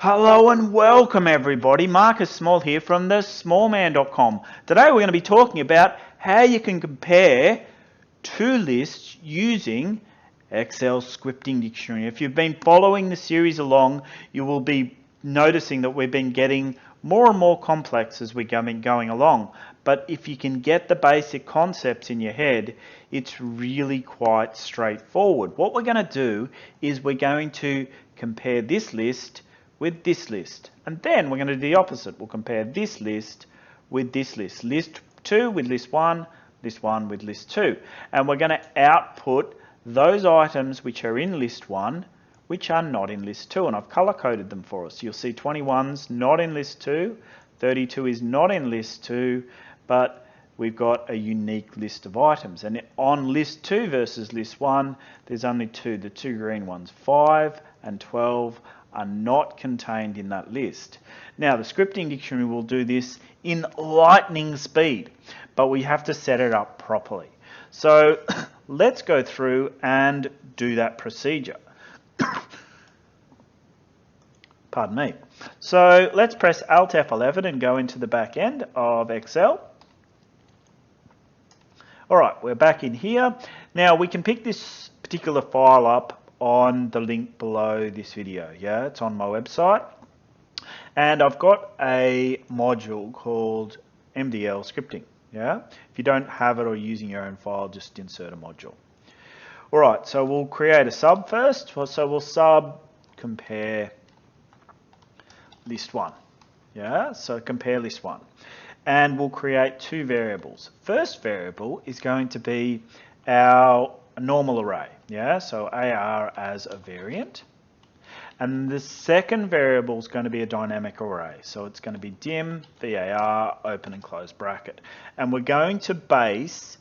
Hello and welcome everybody. Marcus Small here from the smallman.com. Today we're going to be talking about how you can compare two lists using Excel scripting dictionary. If you've been following the series along, you will be noticing that we've been getting more and more complex as we're going along. But if you can get the basic concepts in your head, it's really quite straightforward. What we're going to do is we're going to compare this list with this list, and then we're going to do the opposite. We'll compare this list with this list, list 2 with list 1, list 1 with list 2, and we're going to output those items which are in list 1 which are not in list 2, and I've color coded them for us. You'll see 21's not in list 2, 32 is not in list 2, but we've got a unique list of items, and on list 2 versus list 1 there's only two, the two green ones. 5 and 12 are not contained in that list. Now the scripting dictionary will do this in lightning speed, but we have to set it up properly. So let's go through and do that procedure. Pardon me. So let's press Alt F11 and go into the back end of Excel. Alright, we're back in here. Now we can pick this particular file up on the link below this video. Yeah, it's on my website, and I've got a module called MDL scripting. Yeah, if you don't have it or using your own file, just insert a module. All right, so we'll create a sub first. So we'll sub compare list 1. Yeah, so compare list 1, and we'll create two variables. First variable is going to be our normal array, yeah, so AR as a variant, and the second variable is going to be a dynamic array, so it's going to be dim var open and close bracket, and we're going to base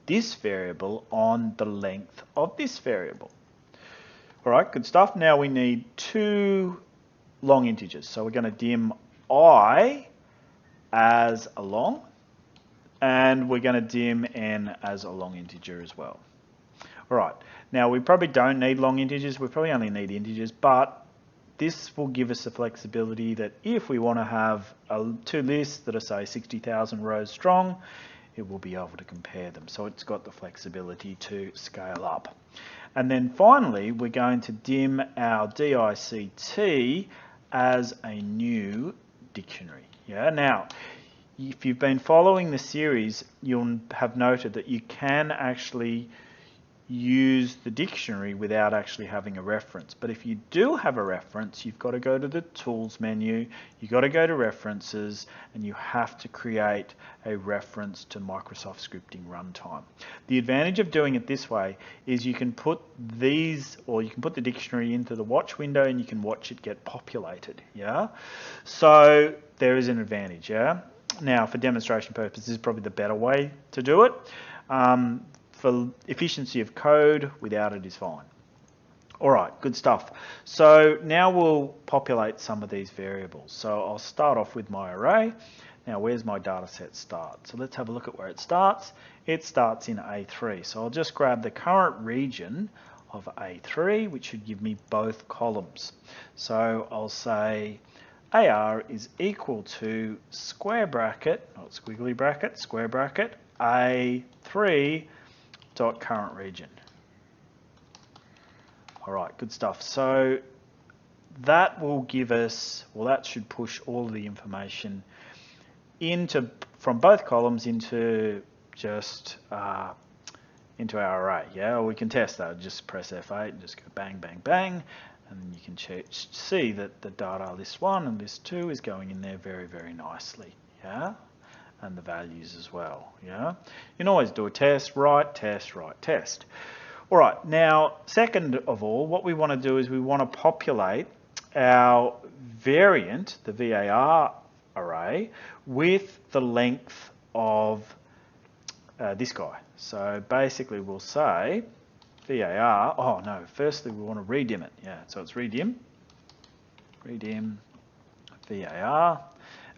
this variable on the length of this variable. All right, good stuff. Now we need two long integers, so we're going to dim I as a long, and we're going to dim n as a long integer as well. Alright, now we probably don't need long integers, we probably only need integers, but this will give us the flexibility that if we want to have two lists that are say 60,000 rows strong, it will be able to compare them. So it's got the flexibility to scale up. And then finally, we're going to dim our DICT as a new dictionary. Yeah, now, if you've been following the series, you'll have noted that you can actually use the dictionary without actually having a reference. But if you do have a reference, you've got to go to the Tools menu, you've got to go to References, and you have to create a reference to Microsoft Scripting Runtime. The advantage of doing it this way is you can put these, or you can put the dictionary into the watch window and you can watch it get populated, yeah? So there is an advantage, yeah? Now, for demonstration purposes, this is probably the better way to do it. For efficiency of code, without it is fine. All right, good stuff. So now we'll populate some of these variables. So I'll start off with my array. Now, where's my data set start? So let's have a look at where it starts. It starts in A3. So I'll just grab the current region of A3, which should give me both columns. So I'll say AR is equal to square bracket, not squiggly bracket, square bracket, A3 dot current region. All right, good stuff. So that will give us, well, that should push all of the information into, from both columns into just into our array. Yeah, or we can test that. Just press F8 and just go bang, bang, bang, and then you can see that the data list 1 and list 2 is going in there very, very nicely. Yeah. And the values as well. Yeah, you can always do a test, right, test, right, test. All right, now, second of all, what we want to do is we want to populate our variant, the VAR array, with the length of this guy. So basically we'll say VAR, oh no, firstly we want to redim it. Yeah, so it's redim VAR.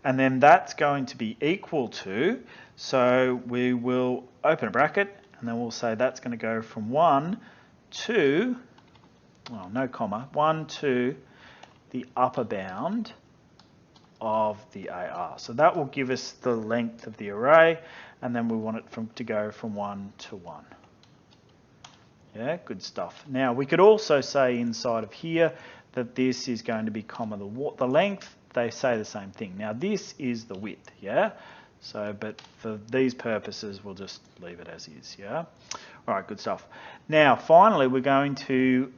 And then that's going to be equal to, so we will open a bracket, and then we'll say that's going to go from 1 to, well, no comma, 1 to the upper bound of the AR. So that will give us the length of the array, and then we want it to go from 1 to 1. Yeah, good stuff. Now we could also say inside of here that this is going to be comma the length. They say the same thing. Now this is the width, yeah? So, but for these purposes, we'll just leave it as is, yeah? All right, good stuff. Now, finally, we're going to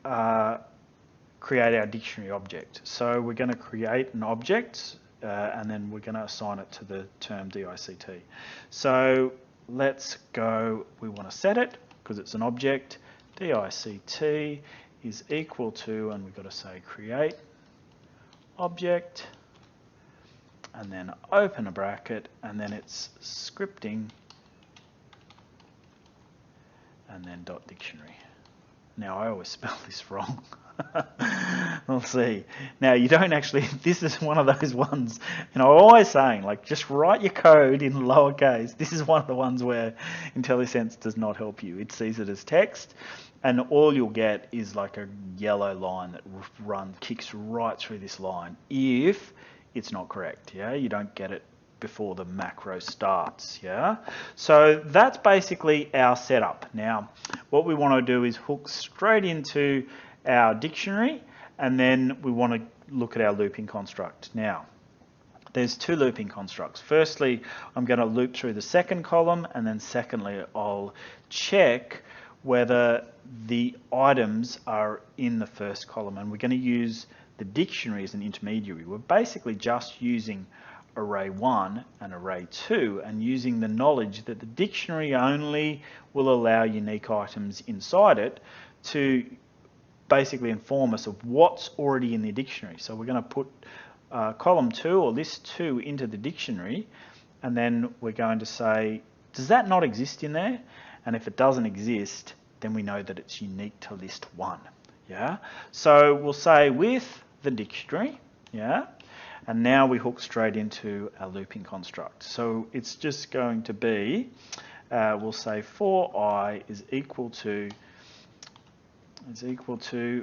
create our dictionary object. So we're going to create an object, and then we're going to assign it to the term DICT. So let's go, we want to set it, because it's an object, DICT is equal to, and we've got to say create object, and then open a bracket, and then it's scripting, and then dot dictionary. Now I always spell this wrong. We'll see. Now you don't actually, this is one of those ones, I'm always saying, like, just write your code in lowercase. This is one of the ones where IntelliSense does not help you. It sees it as text, and all you'll get is like a yellow line that kicks right through this line if it's not correct, yeah? You don't get it before the macro starts, yeah? So that's basically our setup. Now, what we want to do is hook straight into our dictionary, and then we want to look at our looping construct. Now, there's two looping constructs. Firstly, I'm going to loop through the second column, and then secondly, I'll check whether the items are in the first column, and we're going to use the dictionary as an intermediary. We're basically just using array 1 and array 2 and using the knowledge that the dictionary only will allow unique items inside it to basically inform us of what's already in the dictionary. So we're going to put column 2 or list 2 into the dictionary, and then we're going to say, does that not exist in there? And if it doesn't exist, then we know that it's unique to list 1. Yeah. So we'll say with the dictionary, yeah, and now we hook straight into our looping construct. So it's just going to be, we'll say for I is equal to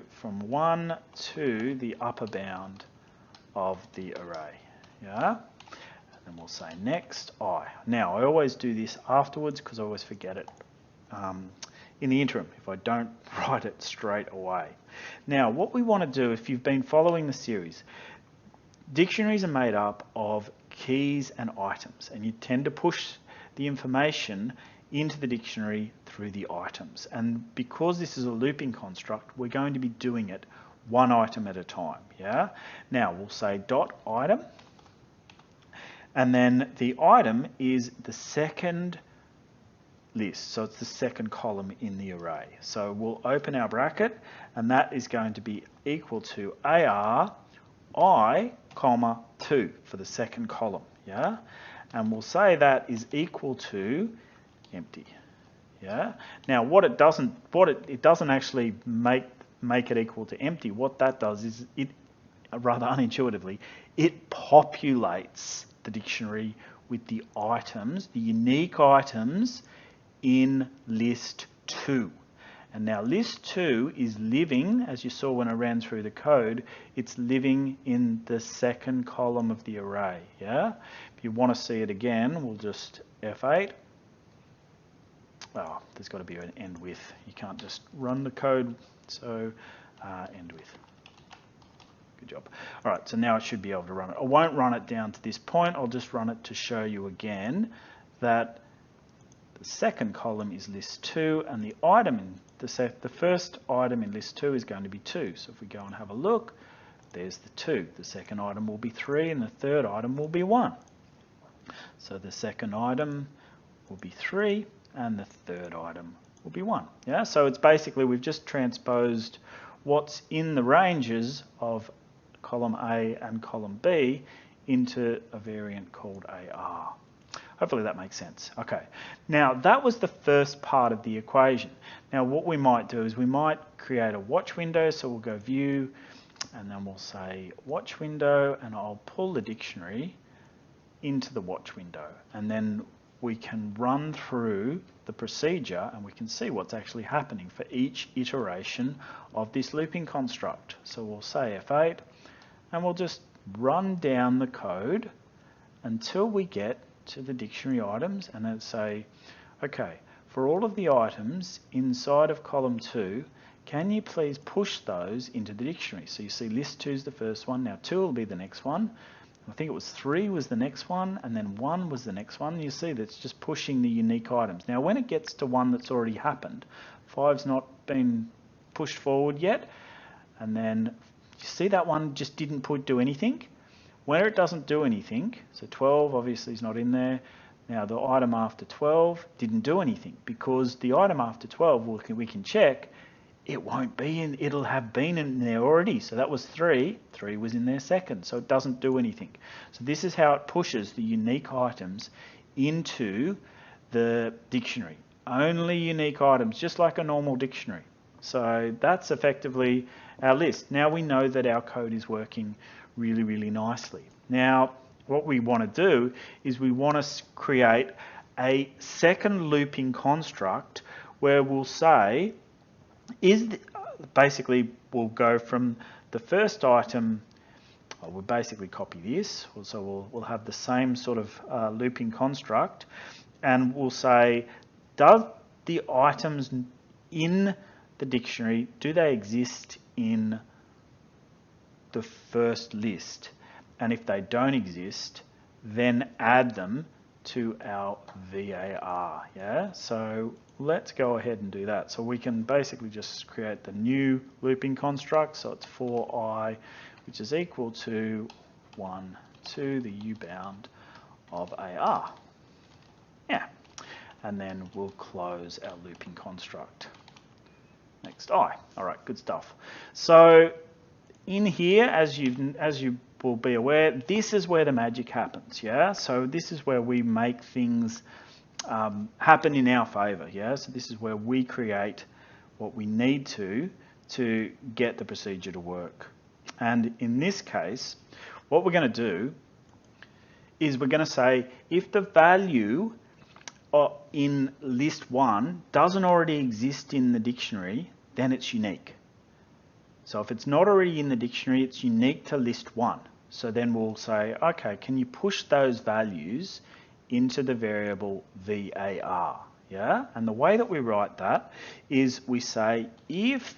from 1 to the upper bound of the array, yeah. And then we'll say next I. Now I always do this afterwards because I always forget it in the interim if I don't write it straight away. Now what we want to do, if you've been following the series, dictionaries are made up of keys and items, and you tend to push the information into the dictionary through the items. And because this is a looping construct, we're going to be doing it one item at a time, yeah? Now we'll say dot item, and then the item is the second list, so it's the second column in the array. So we'll open our bracket, and that is going to be equal to AR I, comma 2 for the second column, yeah? And we'll say that is equal to empty, yeah? Now what it doesn't actually make it equal to empty. What that does is it, rather unintuitively, it populates the dictionary with the items, the unique items in list 2. And now list 2 is living, as you saw when I ran through the code, it's living in the second column of the array, yeah? If you want to see it again, we'll just F8. Oh, there's got to be an end with. You can't just run the code, so end with. Good job. All right, so now I should be able to run it. I won't run it down to this point. I'll just run it to show you again that the second column is list 2, and the item in the first item in list 2 is going to be 2. So if we go and have a look, there's the 2. The second item will be 3, and the third item will be 1. So the second item will be 3, and the third item will be 1. Yeah, so it's basically we've just transposed what's in the ranges of column A and column B into a variant called AR. Hopefully that makes sense. Okay, now that was the first part of the equation. Now what we might do is we might create a watch window, so we'll go view, and then we'll say watch window, and I'll pull the dictionary into the watch window, and then we can run through the procedure and we can see what's actually happening for each iteration of this looping construct. So we'll say F8, and we'll just run down the code until we get to the dictionary items, and then say, okay, for all of the items inside of column 2, can you please push those into the dictionary? So you see list 2 is the first one, now 2 will be the next one, I think it was 3 was the next one, and then 1 was the next one. You see that's just pushing the unique items. Now when it gets to one that's already happened, 5's not been pushed forward yet, and then you see that one just didn't do anything. Where it doesn't do anything, so 12 obviously is not in there. Now the item after 12 didn't do anything, because the item after 12 we can check it won't be in, it'll have been in there already. So that was 3 was in there second, so it doesn't do anything. So this is how it pushes the unique items into the dictionary. Only unique items, just like a normal dictionary. So that's effectively our list. Now we know that our code is working really, really nicely. Now what we want to do is we want to create a second looping construct where we'll say, basically we'll go from the first item, we'll basically copy this, so we'll have the same sort of looping construct, and we'll say, does the items in the dictionary, do they exist in the first list? And if they don't exist, then add them to our VAR. Yeah, so let's go ahead and do that. So we can basically just create the new looping construct. So it's for I, which is equal to 1 to the U bound of AR. Yeah, and then we'll close our looping construct. Next I. All right, good stuff. So in here, as you will be aware, this is where the magic happens. Yeah, so this is where we make things happen in our favor. Yeah, so this is where we create what we need to get the procedure to work. And in this case, what we're going to do is we're going to say, if the value in list 1 doesn't already exist in the dictionary, then it's unique. So if it's not already in the dictionary, it's unique to list 1. So then we'll say, okay, can you push those values into the variable VAR? Yeah, and the way that we write that is we say if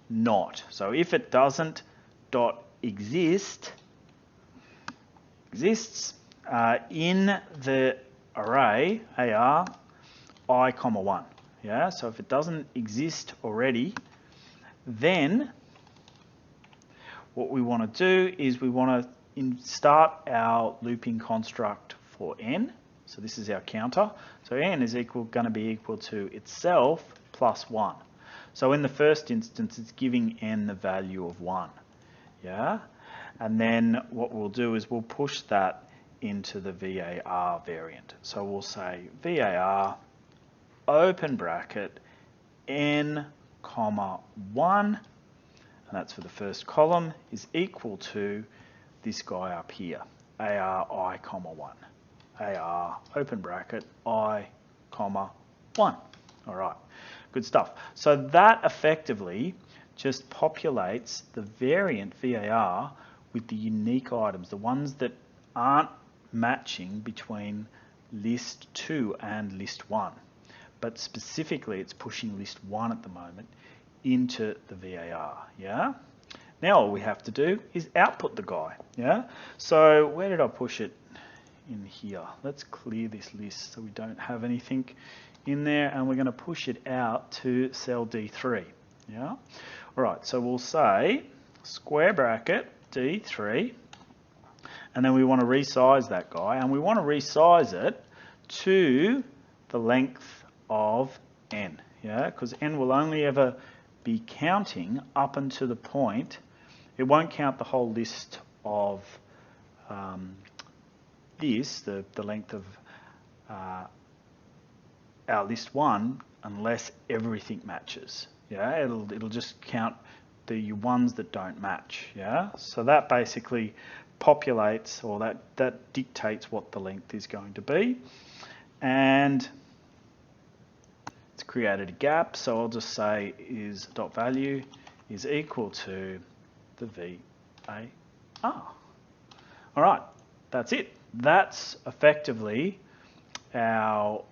not. So if it doesn't exists in the array AR I, 1. Yeah, so if it doesn't exist already, then what we want to do is we want to start our looping construct for n. So this is our counter. So n is going to be equal to itself plus 1. So in the first instance, it's giving n the value of 1. Yeah, and then what we'll do is we'll push that into the VAR variant. So we'll say VAR open bracket n, 1, and that's for the first column, is equal to this guy up here, AR I, 1. AR open bracket I, 1. All right, good stuff. So that effectively just populates the variant VAR with the unique items, the ones that aren't matching between list 2 and list 1. But specifically, it's pushing list 1 at the moment into the VAR. Yeah. Now all we have to do is output the guy. Yeah. So where did I push it? In here. Let's clear this list so we don't have anything in there, and we're going to push it out to cell D3. Yeah. All right. So we'll say square bracket D3, and then we want to resize that guy, and we want to resize it to the length of n. Yeah, because n will only ever be counting up until the point, it won't count the whole list of the length of our list 1 unless everything matches. Yeah, it'll just count the ones that don't match. Yeah, so that basically populates, or that dictates what the length is going to be, and it's created a gap. So I'll just say is .value is equal to the VAR. Ah, all right, that's it. That's effectively our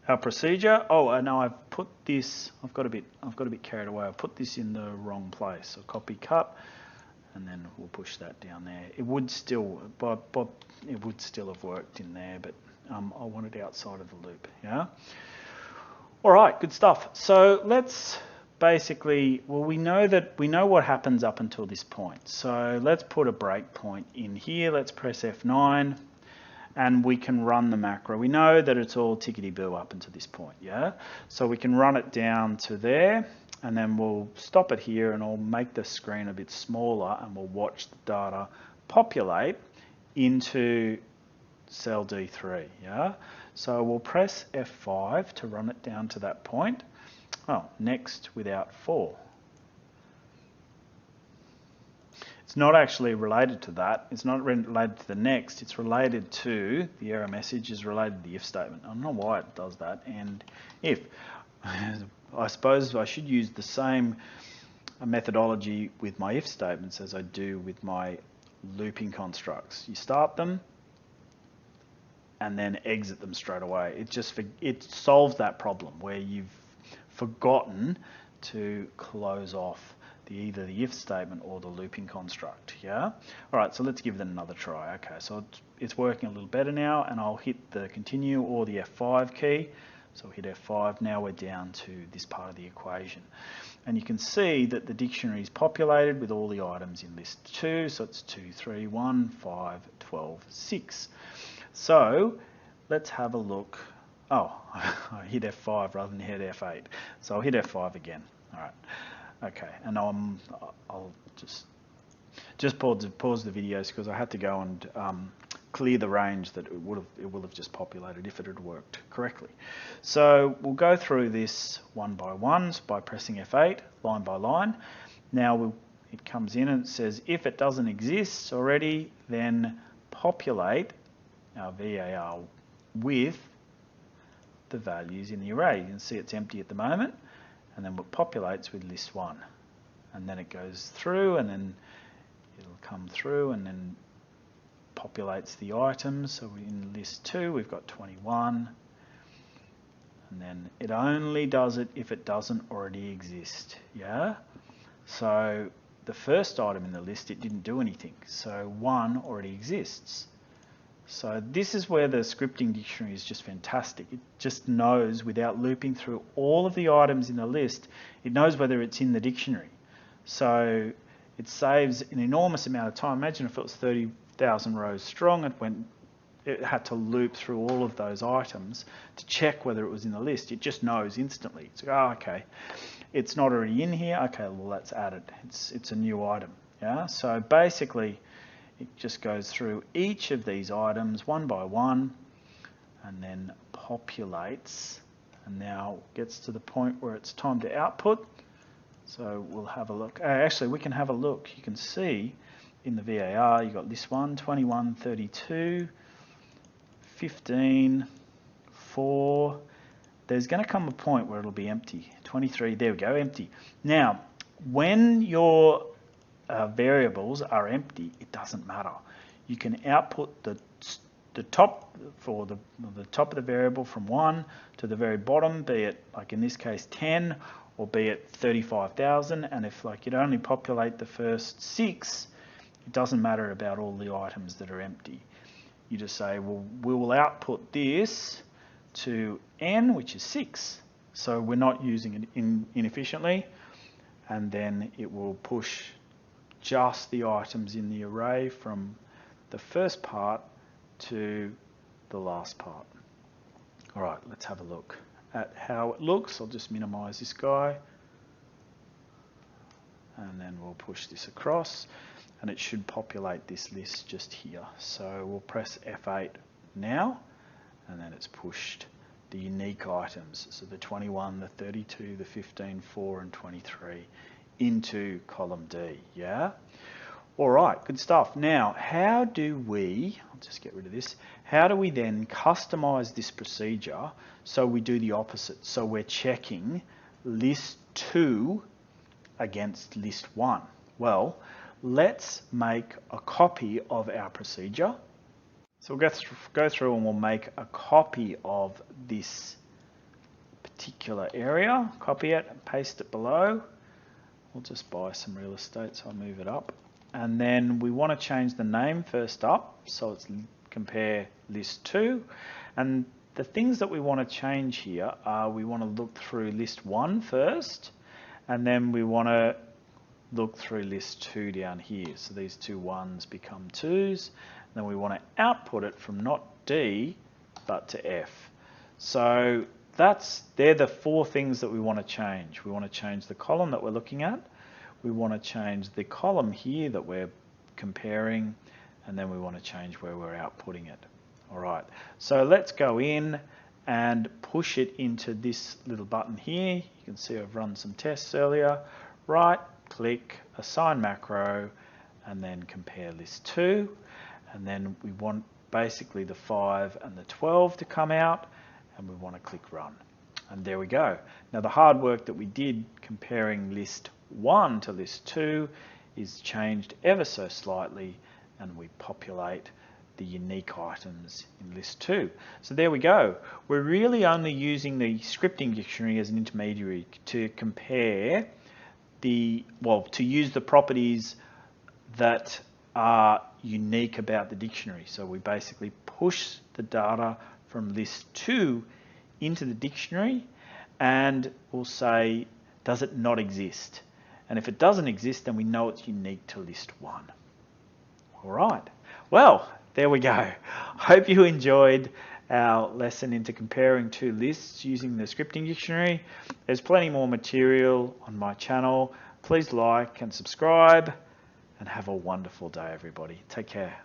our procedure. Oh, and now I've put this. I've got a bit carried away. I've put this in the wrong place. So copy, cut, and then we'll push that down there. It would still, but it would still have worked in there, but I want it outside of the loop. Yeah. All right, good stuff. So let's basically, well, we know what happens up until this point. So let's put a breakpoint in here. Let's press F9. And we can run the macro. We know that it's all tickety-boo up until this point, yeah? So we can run it down to there, and then we'll stop it here, and I'll make the screen a bit smaller, and we'll watch the data populate into cell D3, yeah? So we'll press F5 to run it down to that point. Oh, next without for. It's not actually related to that. It's not related to the next. It's related to the error message is related to the if statement. I don't know why it does that. And if, I suppose I should use the same methodology with my if statements as I do with my looping constructs. You start them and then exit them straight away. It solves that problem where you've forgotten to close off either the if statement or the looping construct, yeah? All right, so let's give it another try. Okay, so it's working a little better now, and I'll hit the continue or the F5 key. So hit F5, now we're down to this part of the equation. And you can see that the dictionary is populated with all the items in list 2, so it's 2, 3, 1, 5, 12, 6. So let's have a look. Oh, I hit F5 rather than hit F8. So I'll hit F5 again, all right. Okay, and I'll just pause the videos because I had to go and clear the range that it would have just populated if it had worked correctly. So we'll go through this one by one by pressing F8, line by line. Now it comes in and it says if it doesn't exist already, then populate our VAR with the values in the array. You can see it's empty at the moment. And then it populates with list 1. And then it goes through, and then it'll come through and then populates the items. So in list 2, we've got 21. And then it only does it if it doesn't already exist, yeah? So the first item in the list, it didn't do anything. So 1 already exists. So this is where the scripting dictionary is just fantastic. It just knows, without looping through all of the items in the list, it knows whether it's in the dictionary. So it saves an enormous amount of time. Imagine if it was 30,000 rows strong, it had to loop through all of those items to check whether it was in the list. It just knows instantly. It's like, oh, okay, it's not already in here. Okay, well, let's add it. It's a new item. Yeah. So basically, it just goes through each of these items one by one and then populates, and now gets to the point where it's time to output. So we'll have a look. Actually, we can have a look. You can see in the VAR, you've got this one, 21, 32, 15, 4. There's going to come a point where it'll be empty. 23, there we go, empty. Now, when your variables are empty, it doesn't matter. You can output the top for the top of the variable from 1 to the very bottom, be it like in this case 10, or be it 35,000. And if like you'd only populate the first 6, it doesn't matter about all the items that are empty. You just say, well, we will output this to n, which is 6. So we're not using it inefficiently, and then it will push just the items in the array from the first part to the last part. All right, let's have a look at how it looks. I'll just minimize this guy, and then we'll push this across, and it should populate this list just here. So we'll press F8 now, and then it's pushed the unique items, so the 21, the 32, the 15, 4, and 23 into column D, yeah? All right, good stuff. Now, how do we, I'll just get rid of this, how do we then customize this procedure so we do the opposite? So we're checking list 2 against list 1. Well, let's make a copy of our procedure. So we'll go through and we'll make a copy of this particular area, copy it and paste it below. We'll just buy some real estate, so I'll move it up. And then we want to change the name first up, so it's compare list 2. And the things that we want to change here are we want to look through list 1 first, and then we want to look through list 2 down here. So these two 1s become 2s. And then we want to output it from not D, but to F. So they're the 4 things that we want to change. We want to change the column that we're looking at. We want to change the column here that we're comparing, and then we want to change where we're outputting it. All right, so let's go in and push it into this little button here. You can see I've run some tests earlier. Right click, assign macro, and then compare list 2. And then we want basically the 5 and the 12 to come out, and we want to click run. And there we go. Now the hard work that we did comparing list 1 to list 2 is changed ever so slightly, and we populate the unique items in list 2. So there we go. We're really only using the scripting dictionary as an intermediary to compare to use the properties that are unique about the dictionary. So we basically push the data from list 2 into the dictionary, and we'll say, does it not exist? And if it doesn't exist, then we know it's unique to list 1. All right. Well, there we go. Hope you enjoyed our lesson into comparing 2 lists using the scripting dictionary. There's plenty more material on my channel. Please like and subscribe, and have a wonderful day, everybody. Take care.